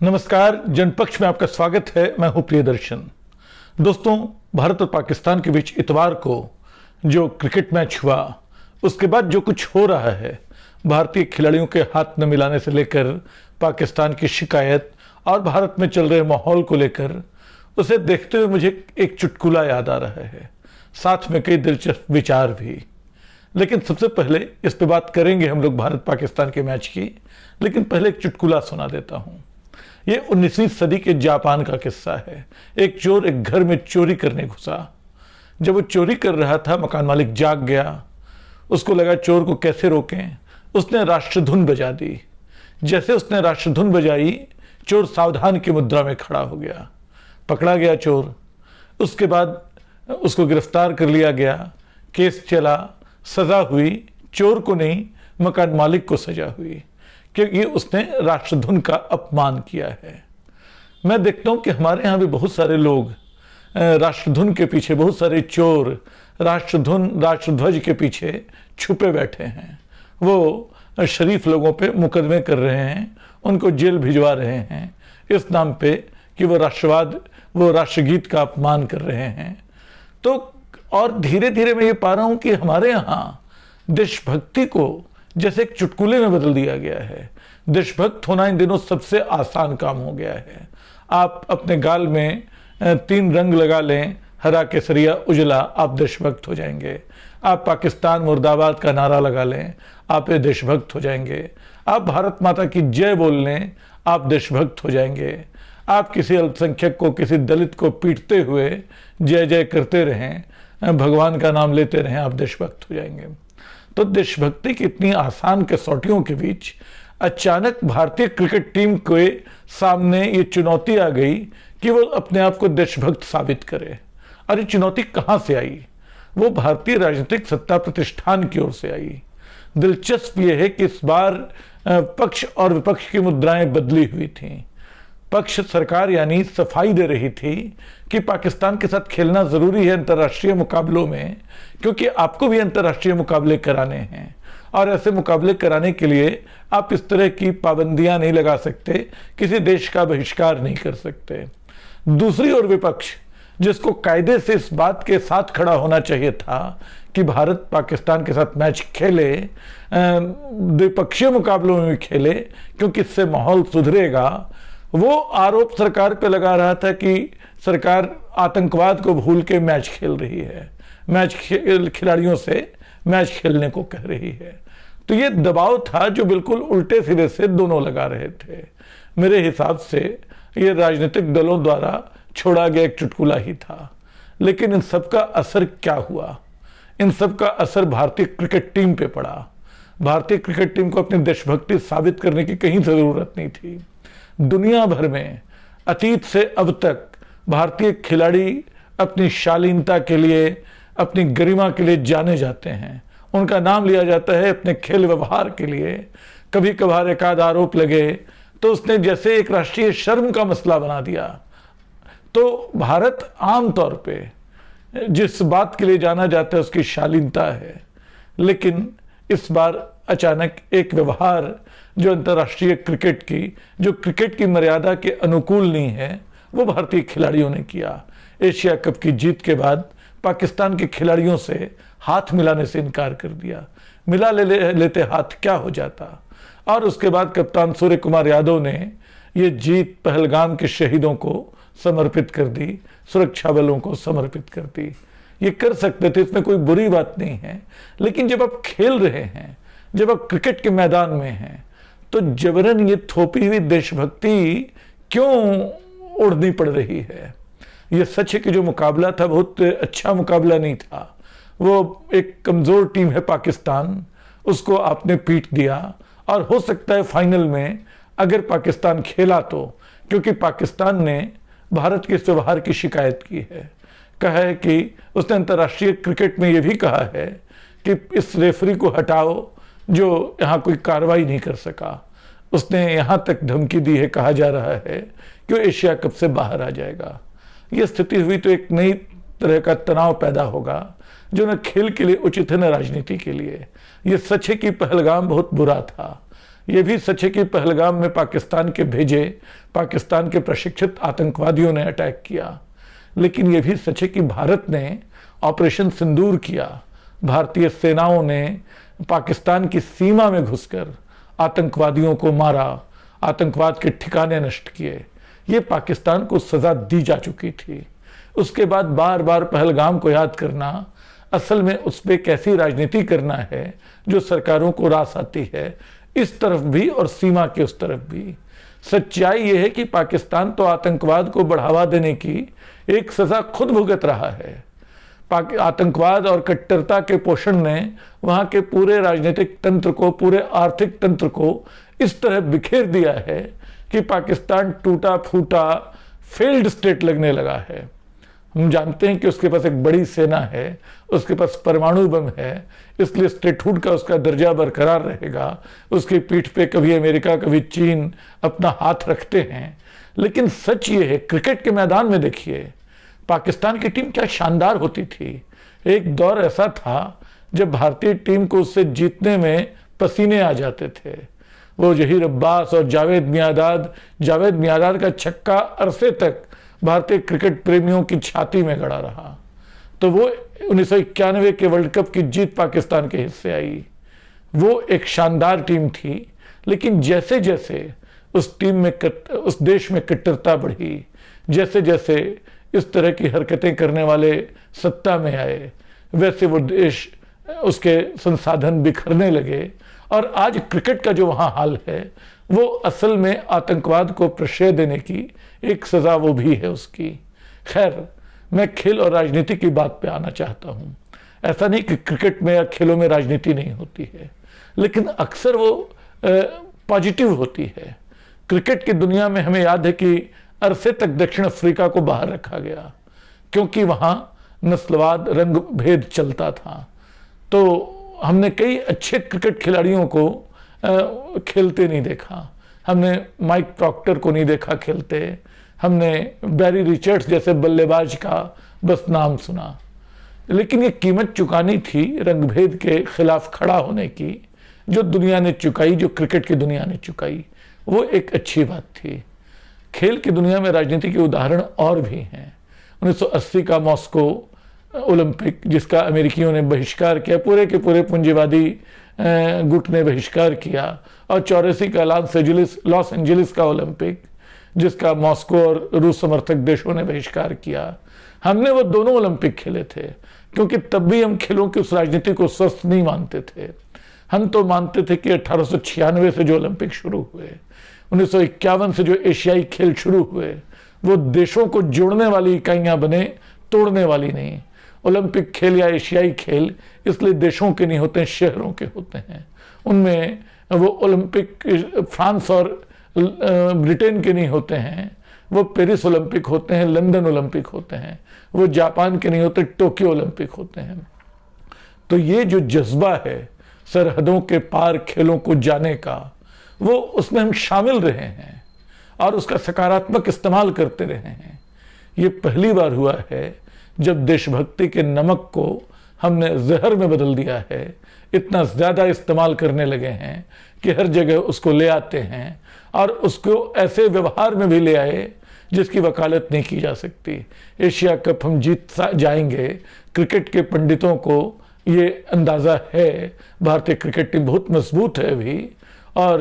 नमस्कार, जनपक्ष में आपका स्वागत है। मैं हूं प्रियदर्शन। दोस्तों, भारत और पाकिस्तान के बीच इतवार को जो क्रिकेट मैच हुआ, उसके बाद जो कुछ हो रहा है, भारतीय खिलाड़ियों के हाथ न मिलाने से लेकर पाकिस्तान की शिकायत और भारत में चल रहे माहौल को लेकर, उसे देखते हुए मुझे एक चुटकुला याद आ रहा है, साथ में कई दिलचस्प विचार भी। लेकिन सबसे पहले इस पे बात करेंगे हम लोग भारत पाकिस्तान के मैच की, लेकिन पहले एक चुटकुला सुना देता हूं। ये 19वीं सदी के जापान का किस्सा है। एक चोर एक घर में चोरी करने घुसा। जब वो चोरी कर रहा था, मकान मालिक जाग गया। उसको लगा चोर को कैसे रोकें। उसने राष्ट्रधुन बजा दी। जैसे उसने राष्ट्रधुन बजाई, चोर सावधान की मुद्रा में खड़ा हो गया। पकड़ा गया चोर। उसके बाद उसको गिरफ्तार कर लिया गया। केस चला, सजा हुई। चोर को नहीं, मकान मालिक को सजा हुई, क्योंकि उसने राष्ट्रधुन का अपमान किया है। मैं देखता हूं कि हमारे यहां भी बहुत सारे लोग राष्ट्रधुन के पीछे, बहुत सारे चोर राष्ट्रधुन राष्ट्रध्वज के पीछे छुपे बैठे हैं। वो शरीफ लोगों पे मुकदमे कर रहे हैं, उनको जेल भिजवा रहे हैं इस नाम पे कि वो राष्ट्रवाद, वो राष्ट्रगीत का अपमान कर रहे हैं। तो और धीरे धीरे मैं ये पा रहा हूं कि हमारे यहाँ देशभक्ति को जैसे एक चुटकुले में बदल दिया गया है। देशभक्त होना इन दिनों सबसे आसान काम हो गया है। आप अपने गाल में 3 रंग लगा लें, हरा, केसरिया, उजला, आप देशभक्त हो जाएंगे। आप पाकिस्तान मुर्दाबाद का नारा लगा लें, आप देशभक्त हो जाएंगे। आप भारत माता की जय बोल लें, आप देशभक्त हो जाएंगे। आप किसी अल्पसंख्यक को, किसी दलित को पीटते हुए जय जय करते रहें, भगवान का नाम लेते रहें, आप देशभक्त हो जाएंगे। तो देशभक्ति की इतनी आसान कसौटियों के बीच अचानक भारतीय क्रिकेट टीम के सामने ये चुनौती आ गई कि वो अपने आप को देशभक्त साबित करे। और ये चुनौती कहां से आई? वो भारतीय राजनीतिक सत्ता प्रतिष्ठान की ओर से आई। दिलचस्प ये है कि इस बार पक्ष और विपक्ष की मुद्राएं बदली हुई थी। पक्ष, सरकार यानी, सफाई दे रही थी कि पाकिस्तान के साथ खेलना जरूरी है अंतर्राष्ट्रीय मुकाबलों में, क्योंकि आपको भी अंतर्राष्ट्रीय मुकाबले कराने हैं और ऐसे मुकाबले कराने के लिए आप इस तरह की पाबंदियां नहीं लगा सकते, किसी देश का बहिष्कार नहीं कर सकते। दूसरी ओर विपक्ष, जिसको कायदे से इस बात के साथ खड़ा होना चाहिए था कि भारत पाकिस्तान के साथ मैच खेले, द्विपक्षीय मुकाबलों में भी खेले, क्योंकि इससे माहौल सुधरेगा, वो आरोप सरकार पे लगा रहा था कि सरकार आतंकवाद को भूल के मैच खेल रही है, खिलाड़ियों से मैच खेलने को कह रही है। तो ये दबाव था जो बिल्कुल उल्टे सिरे से दोनों लगा रहे थे। मेरे हिसाब से ये राजनीतिक दलों द्वारा छोड़ा गया एक चुटकुला ही था। लेकिन इन सब का असर क्या हुआ? इन सब का असर भारतीय क्रिकेट टीम पे पड़ा। भारतीय क्रिकेट टीम को अपनी देशभक्ति साबित करने की कहीं जरूरत नहीं थी। दुनिया भर में अतीत से अब तक भारतीय खिलाड़ी अपनी शालीनता के लिए, अपनी गरिमा के लिए जाने जाते हैं। उनका नाम लिया जाता है अपने खेल व्यवहार के लिए। कभी कभार एक आध आरोप लगे तो उसने जैसे एक राष्ट्रीय शर्म का मसला बना दिया। तो भारत आमतौर पे जिस बात के लिए जाना जाता है उसकी शालीनता है, लेकिन इस बार अचानक एक व्यवहार जो अंतर्राष्ट्रीय क्रिकेट की, जो क्रिकेट की मर्यादा के अनुकूल नहीं है, वो भारतीय खिलाड़ियों ने किया। एशिया कप की जीत के बाद पाकिस्तान के खिलाड़ियों से हाथ मिलाने से इनकार कर दिया। मिला लेते हाथ क्या हो जाता। और उसके बाद कप्तान सूर्य कुमार यादव ने ये जीत पहलगाम के शहीदों को समर्पित कर दी, सुरक्षा बलों को समर्पित कर दी। ये कर सकते थे, इसमें कोई बुरी बात नहीं है। लेकिन जब आप खेल रहे हैं, जब आप क्रिकेट के मैदान में हैं, तो जबरन ये थोपी हुई देशभक्ति क्यों उड़नी पड़ रही है? ये सच है कि जो मुकाबला था बहुत अच्छा मुकाबला नहीं था। वो एक कमजोर टीम है पाकिस्तान, उसको आपने पीट दिया। और हो सकता है फाइनल में अगर पाकिस्तान खेला तो, क्योंकि पाकिस्तान ने भारत के इस व्यवहार की शिकायत की है। कहा है कि उसने अंतर्राष्ट्रीय क्रिकेट में यह भी कहा है कि इस रेफरी को हटाओ जो यहाँ कोई कार्रवाई नहीं कर सका। उसने यहाँ तक धमकी दी है, कहा जा रहा है कि वो एशिया कप से बाहर आ जाएगा। ये स्थिति हुई तो एक नई तरह का तनाव पैदा होगा जो न खेल के लिए उचित है न राजनीति के लिए। ये सच है कि पहलगाम बहुत बुरा था। ये भी सच है कि पहलगाम में पाकिस्तान के प्रशिक्षित आतंकवादियों ने अटैक किया, लेकिन ये भी सच है कि भारत ने ऑपरेशन सिंदूर किया। भारतीय सेनाओं ने पाकिस्तान की सीमा में घुसकर आतंकवादियों को मारा, आतंकवाद के ठिकाने नष्ट किए। ये पाकिस्तान को सजा दी जा चुकी थी। उसके बाद बार बार पहलगाम को याद करना असल में उस पर कैसी राजनीति करना है जो सरकारों को रास आती है, इस तरफ भी और सीमा के उस तरफ भी। सच्चाई यह है कि पाकिस्तान तो आतंकवाद को बढ़ावा देने की एक सजा खुद भुगत रहा है। आतंकवाद और कट्टरता के पोषण ने वहां के पूरे राजनीतिक तंत्र को, पूरे आर्थिक तंत्र को इस तरह बिखेर दिया है कि पाकिस्तान टूटा फूटा फेल्ड स्टेट लगने लगा है। हम जानते हैं कि उसके पास एक बड़ी सेना है, उसके पास परमाणु बम है, इसलिए स्टेटहुड का उसका दर्जा बरकरार रहेगा। उसकी पीठ पे कभी अमेरिका कभी चीन अपना हाथ रखते हैं। लेकिन सच ये है, क्रिकेट के मैदान में देखिए पाकिस्तान की टीम क्या शानदार होती थी। एक दौर ऐसा था जब भारतीय टीम को उससे जीतने में पसीने आ जाते थे। वो जहीर अब्बास और जावेद मियांदाद का छक्का अरसे तक भारतीय क्रिकेट प्रेमियों की छाती में गड़ा रहा। तो वो 1991 के वर्ल्ड कप की जीत पाकिस्तान के हिस्से आई। वो एक शानदार टीम थी, लेकिन जैसे जैसे उस देश में कट्टरता बढ़ी, जैसे जैसे इस तरह की हरकतें करने वाले सत्ता में आए, वैसे वो देश, उसके संसाधन बिखरने लगे। और आज क्रिकेट का जो वहाँ हाल है वो असल में आतंकवाद को प्रश्रय देने की एक सजा वो भी है उसकी। खैर, मैं खेल और राजनीति की बात पे आना चाहता हूँ। ऐसा नहीं कि क्रिकेट में या खेलों में राजनीति नहीं होती है, लेकिन अक्सर वो पॉजिटिव होती है। क्रिकेट की दुनिया में हमें याद है कि अरसे तक दक्षिण अफ्रीका को बाहर रखा गया क्योंकि वहाँ नस्लवाद, रंग भेद चलता था। तो हमने कई अच्छे क्रिकेट खिलाड़ियों को खेलते नहीं देखा। हमने माइक प्रॉक्टर को नहीं देखा खेलते, हमने बैरी रिचर्ड्स जैसे बल्लेबाज का बस नाम सुना। लेकिन ये कीमत चुकानी थी रंगभेद के खिलाफ खड़ा होने की, जो दुनिया ने चुकाई, जो क्रिकेट की दुनिया ने चुकाई। वो एक अच्छी बात थी। खेल की दुनिया में राजनीति के उदाहरण और भी हैं। 1980 का मॉस्को ओलंपिक, जिसका अमेरिकियों ने बहिष्कार किया, पूरे के पूरे पूंजीवादी गुट ने बहिष्कार किया, और 84 का लॉस एंजलिस का ओलंपिक, जिसका मॉस्को और रूस समर्थक देशों ने बहिष्कार किया। हमने वो दोनों ओलंपिक खेले थे क्योंकि तब भी हम खेलों की उस राजनीति को स्वस्थ नहीं मानते थे। हम तो मानते थे कि 1896 से जो ओलंपिक शुरू हुए, 1951 से जो एशियाई खेल शुरू हुए, वो देशों को जोड़ने वाली इकाइयां बने, तोड़ने वाली नहीं। ओलंपिक खेल या एशियाई खेल इसलिए देशों के नहीं होते हैं, शहरों के होते हैं। उनमें वो ओलंपिक फ्रांस और ब्रिटेन के नहीं होते हैं, वो पेरिस ओलंपिक होते हैं, लंदन ओलंपिक होते हैं। वो जापान के नहीं होते, टोक्यो ओलंपिक होते हैं। तो ये जो जज्बा है सरहदों के पार खेलों को जाने का, वो उसमें हम शामिल रहे हैं और उसका सकारात्मक इस्तेमाल करते रहे हैं। ये पहली बार हुआ है जब देशभक्ति के नमक को हमने जहर में बदल दिया है। इतना ज़्यादा इस्तेमाल करने लगे हैं कि हर जगह उसको ले आते हैं और उसको ऐसे व्यवहार में भी ले आए जिसकी वकालत नहीं की जा सकती। एशिया कप हम जीत जाएंगे, क्रिकेट के पंडितों को ये अंदाज़ा है। भारतीय क्रिकेट टीम बहुत मजबूत है अभी, और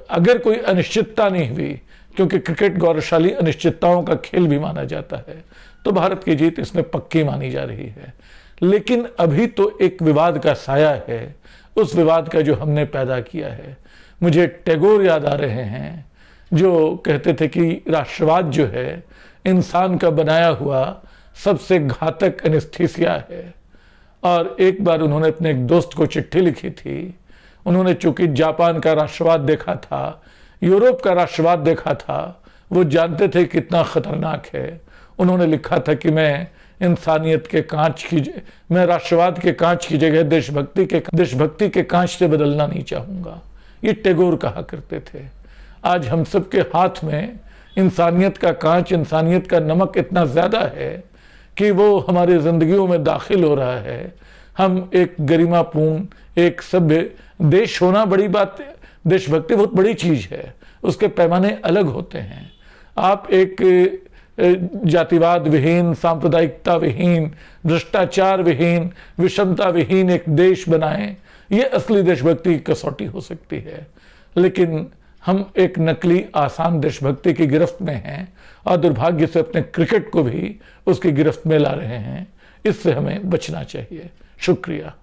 अगर कोई अनिश्चितता नहीं हुई, क्योंकि क्रिकेट गौरवशाली अनिश्चितताओं का खेल भी माना जाता है, तो भारत की जीत इसमें पक्की मानी जा रही है। लेकिन अभी तो एक विवाद का साया है, उस विवाद का जो हमने पैदा किया है। मुझे टैगोर याद आ रहे हैं जो कहते थे कि राष्ट्रवाद जो है इंसान का बनाया हुआ सबसे घातक एनेस्थीसिया है। और एक बार उन्होंने अपने एक दोस्त को चिट्ठी लिखी थी। उन्होंने चूंकि जापान का राष्ट्रवाद देखा था, यूरोप का राष्ट्रवाद देखा था, वो जानते थे कितना खतरनाक है। उन्होंने लिखा था कि मैं राष्ट्रवाद के कांच की जगह देशभक्ति के कांच से बदलना नहीं चाहूंगा। ये टैगोर कहा करते थे। आज हम सबके हाथ में इंसानियत का कांच, इंसानियत का नमक इतना ज्यादा है कि वो हमारी जिंदगियों में दाखिल हो रहा है। हम एक गरिमापूर्ण, एक सभ्य देश होना बड़ी देशभक्ति बहुत बड़ी चीज है, उसके पैमाने अलग होते हैं। आप एक जातिवाद विहीन, सांप्रदायिकता विहीन, भ्रष्टाचार विहीन, विषमता विहीन एक देश बनाएं, ये असली देशभक्ति की कसौटी हो सकती है। लेकिन हम एक नकली आसान देशभक्ति की गिरफ्त में हैं और दुर्भाग्य से अपने क्रिकेट को भी उसकी गिरफ्त में ला रहे हैं। इससे हमें बचना चाहिए। शुक्रिया।